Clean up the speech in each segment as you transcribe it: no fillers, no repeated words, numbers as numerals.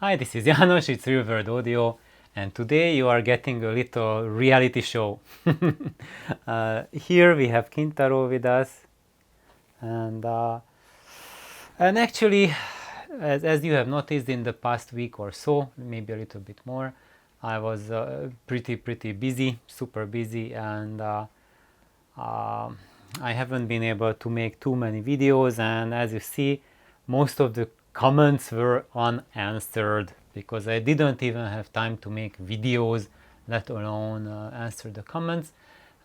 Hi, this is Janos, it's Real World Audio, and today you are getting a little reality show. Here we have Kintaro with us, and actually, as you have noticed in the past week or so, maybe a little bit more, I was pretty busy, super busy, and uh, I haven't been able to make too many videos, and as you see, most of the comments were unanswered because I didn't even have time to make videos, let alone answer the comments.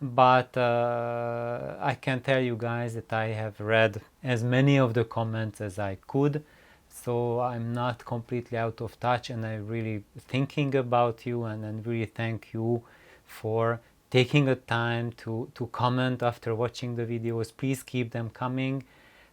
But I can tell you guys that I have read as many of the comments as I could, so I'm not completely out of touch, and I'm really thinking about you, and really thank you for taking the time to comment after watching the videos. Please keep them coming,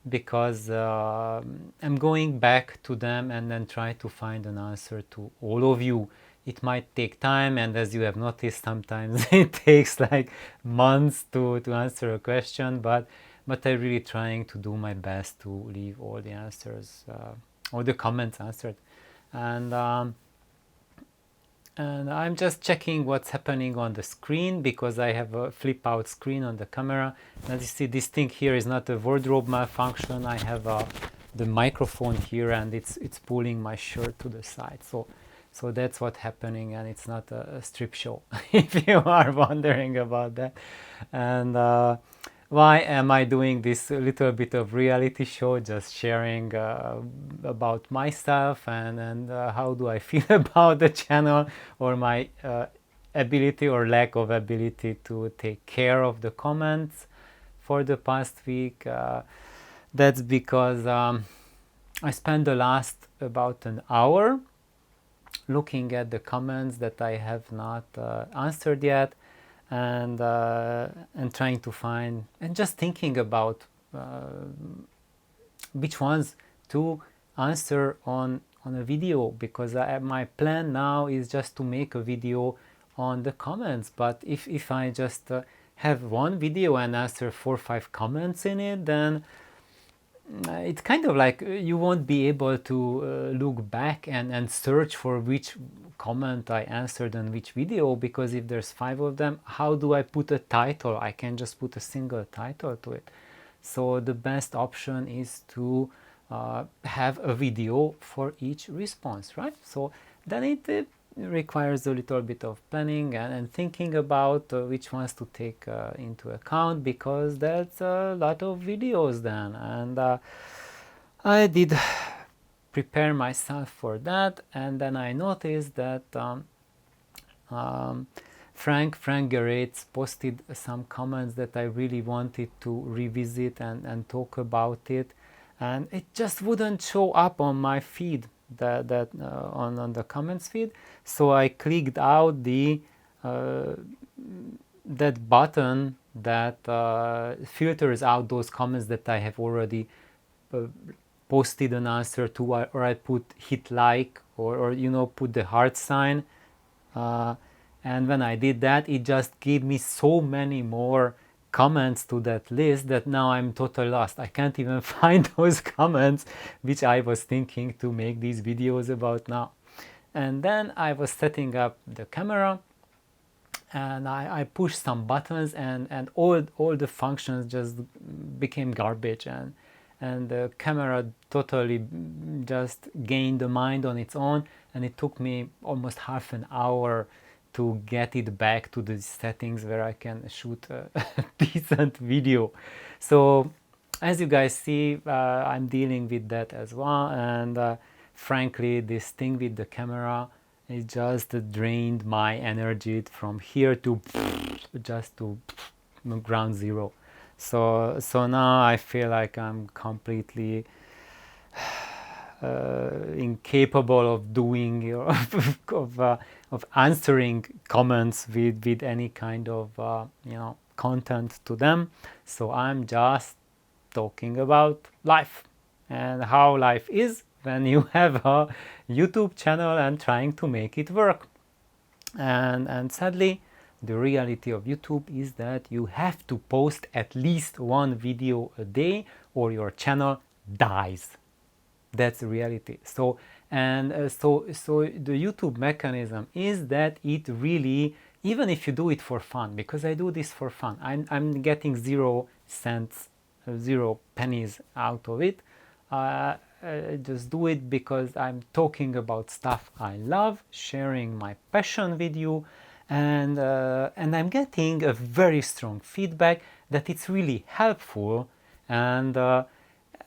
because I'm going back to them and then try to find an answer to all of you. It might take time, and as you have noticed, sometimes it takes like months to answer a question, but I'm really trying to do my best to leave all the answers, all the comments answered. And I'm just checking what's happening on the screen, because I have a flip out screen on the camera. As you see, this thing here is not a wardrobe malfunction. I have the microphone here, and it's pulling my shirt to the side. So that's what's happening, and it's not a strip show, if you are wondering about that. And why am I doing this little bit of reality show, just sharing about myself, and how do I feel about the channel, or my ability or lack of ability to take care of the comments for the past week? That's because I spent the last about an hour looking at the comments that I have not answered yet, and trying to find, and just thinking about which ones to answer on a video, because my plan now is just to make a video on the comments. But if I just have one video and answer 4 or 5 comments in it, then it's kind of like you won't be able to look back and search for which comment I answered on which video, because if there's 5 of them, how do I put a title? I can just put a single title to it. So the best option is to have a video for each response, right? So then it requires a little bit of planning and thinking about which ones to take into account, because that's a lot of videos then. And I did prepare myself for that, and then I noticed that Frank Geretz posted some comments that I really wanted to revisit and talk about it, and it just wouldn't show up on my feed, that on the comments feed. So I clicked out the that button that filters out those comments that I have already posted an answer to, or I put hit like, or put the heart sign, and when I did that, it just gave me so many more comments to that list that now I'm totally lost. I can't even find those comments which I was thinking to make these videos about now. And then I was setting up the camera, and I pushed some buttons, and all the functions just became garbage, and the camera totally just gained a mind on its own, and it took me almost half an hour to get it back to the settings where I can shoot a decent video. So as you guys see, I'm dealing with that as well, and frankly, this thing with the camera, it just drained my energy from here to just to ground zero. So now I feel like I'm completely incapable of doing of answering comments with any kind of content to them. So I'm just talking about life, and how life is when you have a YouTube channel and trying to make it work. And sadly, the reality of YouTube is that you have to post at least one video a day, or your channel dies. That's the reality. So And so the YouTube mechanism is that it really, even if you do it for fun, because I do this for fun, I'm getting 0 cents, 0 pennies out of it. I just do it because I'm talking about stuff I love, sharing my passion with you, and I'm getting a very strong feedback that it's really helpful, and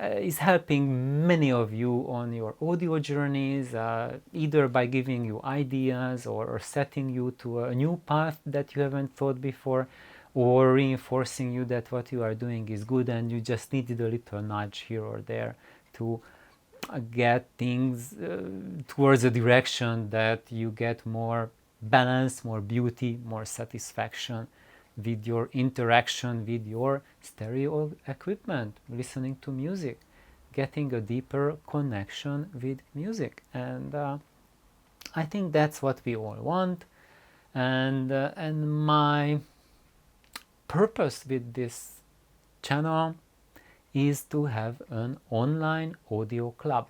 is helping many of you on your audio journeys, either by giving you ideas or setting you to a new path that you haven't thought before, or reinforcing you that what you are doing is good and you just needed a little nudge here or there to get things towards a direction that you get more balance, more beauty, more satisfaction with your interaction with your stereo equipment, listening to music, getting a deeper connection with music. And I think that's what we all want. And my purpose with this channel is to have an online audio club.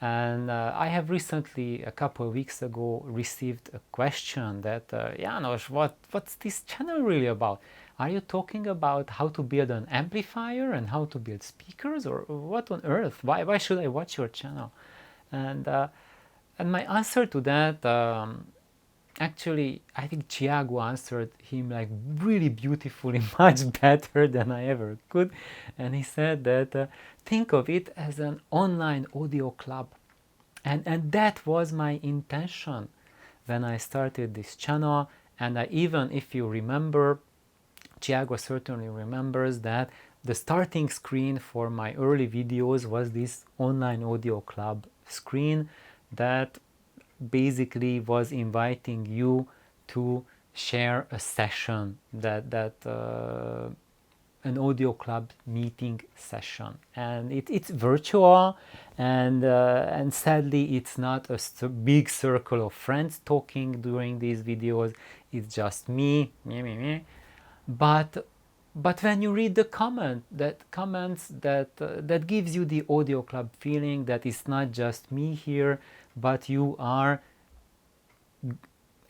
And I have recently, a couple of weeks ago, received a question that, János, what's this channel really about? Are you talking about how to build an amplifier and how to build speakers, or what on earth? Why should I watch your channel? And my answer to that, actually, I think Tiago answered him like really beautifully, much better than I ever could. And he said that think of it as an online audio club. And that was my intention when I started this channel. And even if you remember, Tiago certainly remembers that the starting screen for my early videos was this online audio club screen that basically was inviting you to share a session, that an audio club meeting session, and it's virtual, and sadly it's not a big circle of friends talking during these videos. It's just me. But when you read the comments that gives you the audio club feeling that it's not just me here, but you are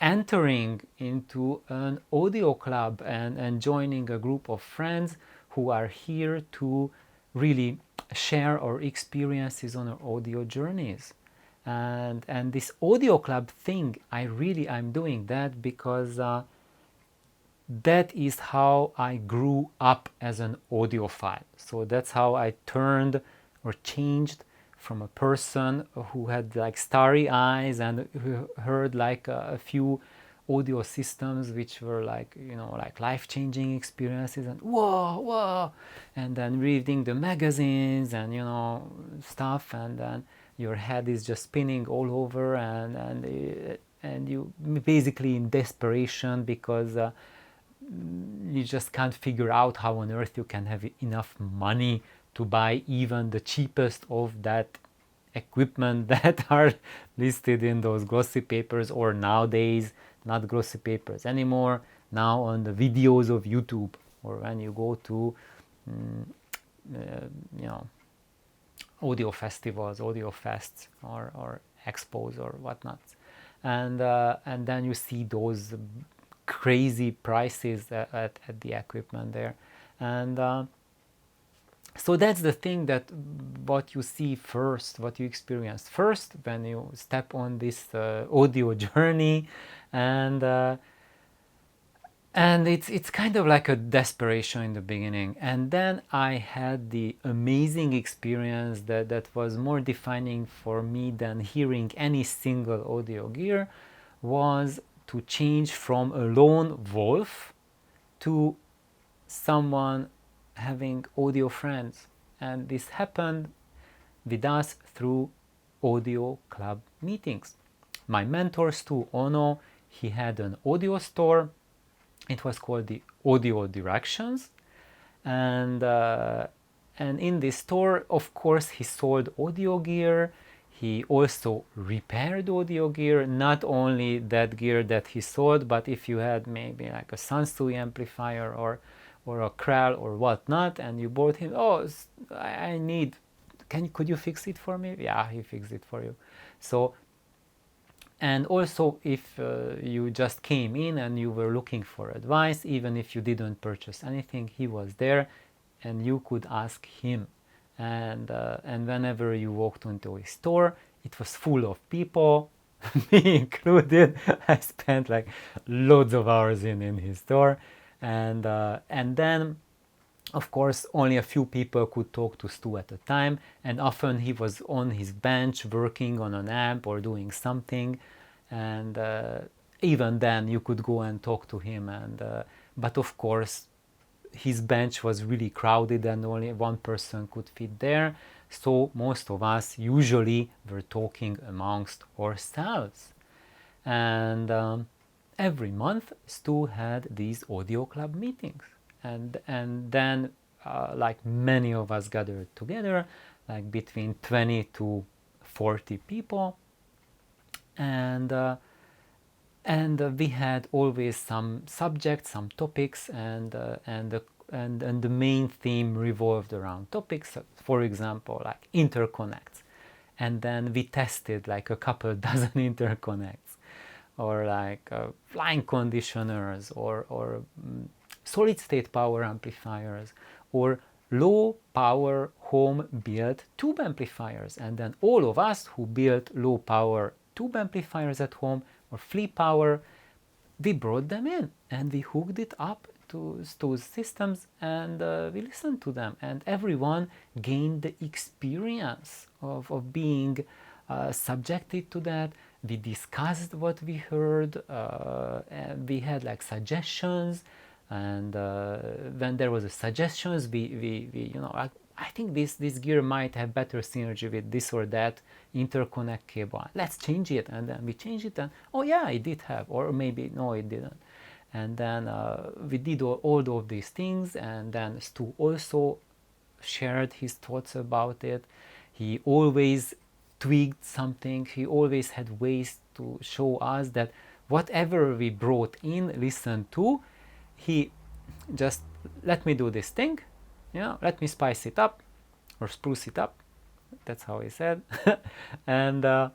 entering into an audio club and joining a group of friends who are here to really share our experiences on our audio journeys. And this audio club thing, I'm doing that because that is how I grew up as an audiophile. So that's how I turned or changed from a person who had like starry eyes and who heard like a few audio systems which were like, like life-changing experiences, and whoa, and then reading the magazines and stuff, and then your head is just spinning all over, and you basically in desperation because you just can't figure out how on earth you can have enough money to buy even the cheapest of that equipment that are listed in those glossy papers, or nowadays not glossy papers anymore, now on the videos of YouTube, or when you go to audio festivals, audio fests, or expos or whatnot, and then you see those crazy prices at the equipment there. And so that's the thing, that what you see first, what you experience first when you step on this audio journey, and it's kind of like a desperation in the beginning. And then I had the amazing experience that was more defining for me than hearing any single audio gear, was to change from a lone wolf to someone having audio friends. And this happened with us through audio club meetings. My mentor Stu Ono, he had an audio store. It was called the Audio Directions, and in this store, of course, he sold audio gear. He also repaired audio gear, not only that gear that he sold, but if you had maybe like a Sansui amplifier or a Krell or whatnot, and you bought him, I need, could you fix it for me? Yeah, he fixed it for you. So, and also if you just came in and you were looking for advice, even if you didn't purchase anything, he was there and you could ask him. And whenever you walked into a store, it was full of people, me included. I spent like loads of hours in his store, and then of course only a few people could talk to Stu at a time, and often he was on his bench working on an app or doing something, and even then you could go and talk to him, and but of course his bench was really crowded and only one person could fit there, so most of us usually were talking amongst ourselves. And every month Stu had these audio club meetings, and then like many of us gathered together, like between 20 to 40 people, and we had always some subjects, some topics, and the main theme revolved around topics. For example, like interconnects, and then we tested like a couple dozen interconnects, or like flying conditioners, or solid state power amplifiers, or low power home built tube amplifiers. And then all of us who built low power tube amplifiers at home or flea power, we brought them in and we hooked it up to those systems, and we listened to them, and everyone gained the experience of being subjected to that. We discussed what we heard, and we had like suggestions, and when there was a suggestions, we I think this gear might have better synergy with this or that interconnect cable. Let's change it, and then we change it, and oh yeah, it did have, or maybe no, it didn't. And then we did all of these things, and then Stu also shared his thoughts about it. He always tweaked something. He always had ways to show us that whatever we brought in, listened to, he just let me do this thing, let me spice it up or spruce it up. That's how he said. And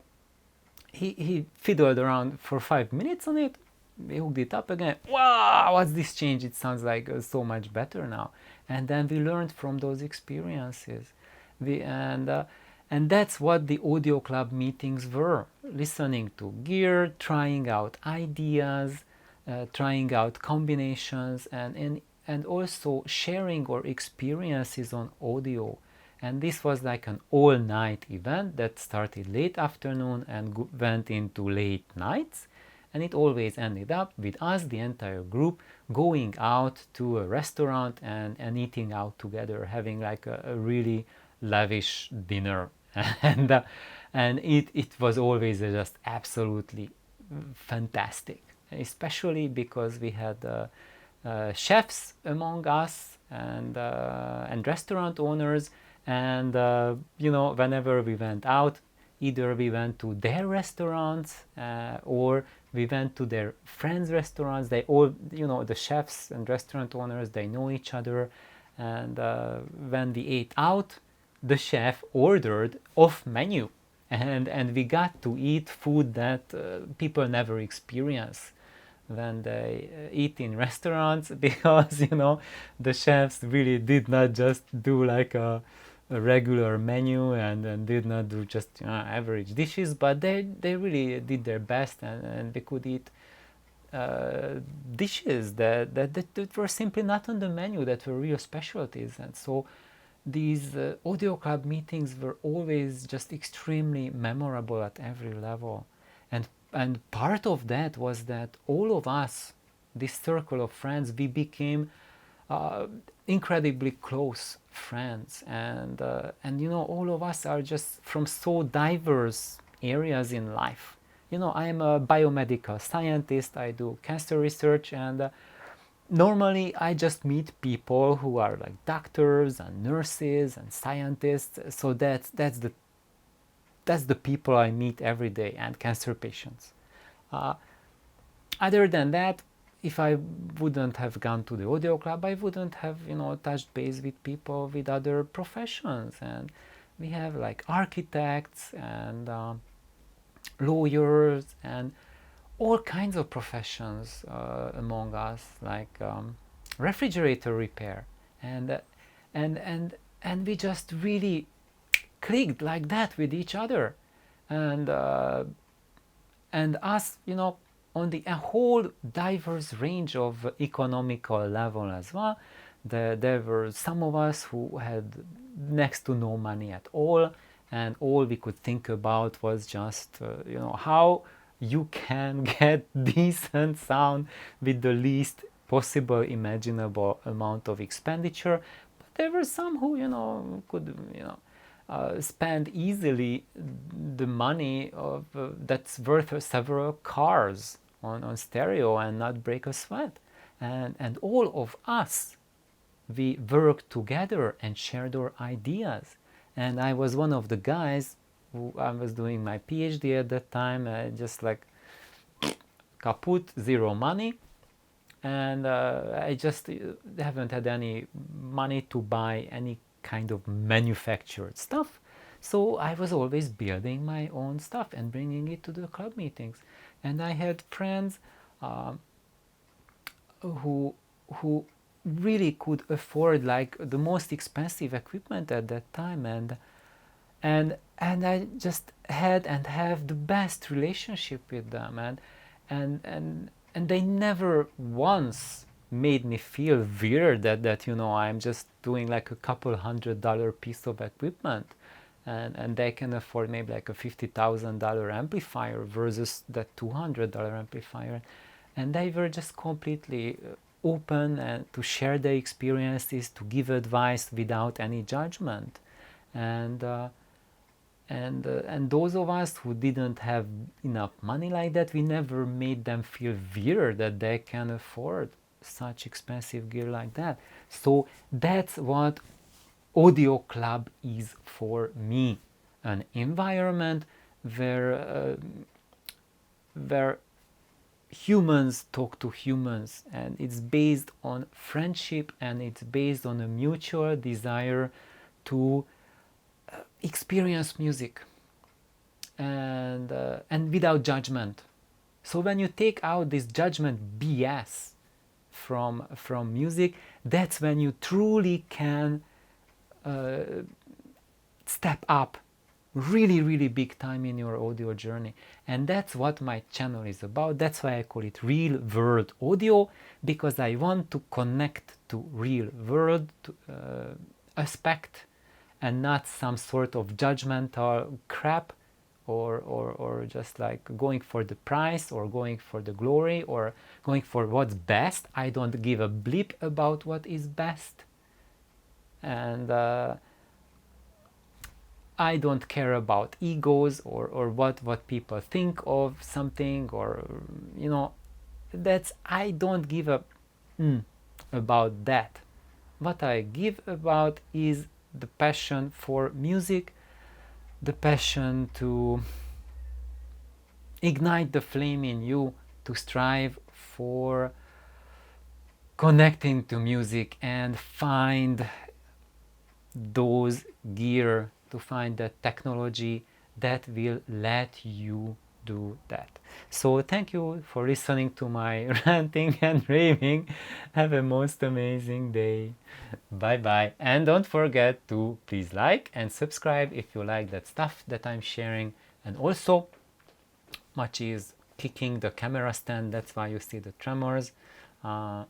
he fiddled around for 5 minutes on it. We hooked it up again. Wow, what's this change? It sounds like so much better now. And then we learned from those experiences. And that's what the audio club meetings were: listening to gear, trying out ideas, trying out combinations, and also sharing our experiences on audio. And this was like an all-night event that started late afternoon and went into late nights. And it always ended up with us, the entire group, going out to a restaurant and eating out together, having like a really lavish dinner. And it was always just absolutely fantastic, especially because we had chefs among us, and restaurant owners, and whenever we went out, either we went to their restaurants or we went to their friends' restaurants. They all, the chefs and restaurant owners, they know each other. And when we ate out, the chef ordered off menu, and we got to eat food that people never experience when they eat in restaurants, because the chefs really did not just do like a regular menu, and did not do just average dishes, but they really did their best, and they could eat dishes that were simply not on the menu, that were real specialties. And so these audio club meetings were always just extremely memorable at every level. And part of that was that all of us, this circle of friends, we became incredibly close friends, and all of us are just from so diverse areas in life. I am a biomedical scientist. I do cancer research, and normally I just meet people who are like doctors and nurses and scientists. So that's the people I meet every day, and cancer patients. Other than that, if I wouldn't have gone to the audio club, I wouldn't have touched base with people with other professions. And we have like architects, and lawyers and all kinds of professions among us, like refrigerator repair, and and and and we just really clicked like that with each other, and us, on the a whole diverse range of economical level as well. There were some of us who had next to no money at all, and all we could think about was just how you can get decent sound with the least possible imaginable amount of expenditure. But there were some who could spend easily the money of that's worth several cars on stereo and not break a sweat. And all of us, we worked together and shared our ideas. And I was one of the guys who, I was doing my PhD at that time, just like kaput, zero money. And I just haven't had any money to buy any kind of manufactured stuff. So I was always building my own stuff and bringing it to the club meetings. And I had friends who really could afford like the most expensive equipment at that time, and I just had and have the best relationship with them, and they never once made me feel weird that I'm just doing like a couple $100 piece of equipment, and they can afford maybe like a $50,000 amplifier versus that $200 amplifier. And they were just completely open and to share their experiences, to give advice without any judgment. And those of us who didn't have enough money like that, we never made them feel weird that they can afford such expensive gear like that. So that's what Audio Club is for me, an environment where humans talk to humans, and it's based on friendship, and it's based on a mutual desire to experience music, and without judgment. So when you take out this judgment BS from music, that's when you truly can step up really, really big time in your audio journey. And that's what my channel is about. That's why I call it Real World Audio, because I want to connect to real world aspect, and not some sort of judgmental crap, or just like going for the price, or going for the glory, or going for what's best. I don't give a bleep about what is best. And I don't care about egos, or what people think of something, or that's, I don't give a about that. What I give about is the passion for music, the passion to ignite the flame in you, to strive for connecting to music and find those gear, to find that technology that will let you do that. So thank you for listening to my ranting and raving. Have a most amazing day. Bye bye. And don't forget to please like and subscribe if you like that stuff that I'm sharing. And also, Machi is kicking the camera stand, that's why you see the tremors. What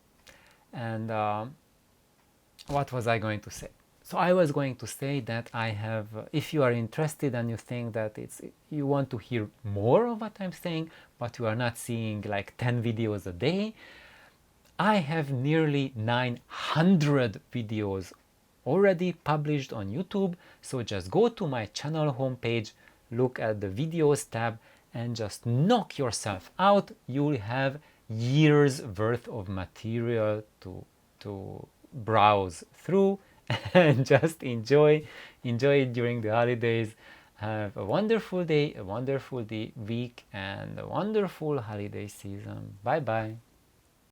was I going to say? So I was going to say that I have, if you are interested and you think that you want to hear more of what I'm saying, but you are not seeing like 10 videos a day, I have nearly 900 videos already published on YouTube. So just go to my channel homepage, look at the videos tab, and just knock yourself out. You'll have years worth of material to browse through and just enjoy it during the holidays. Have a wonderful day, a wonderful week, and a wonderful holiday season. Bye bye.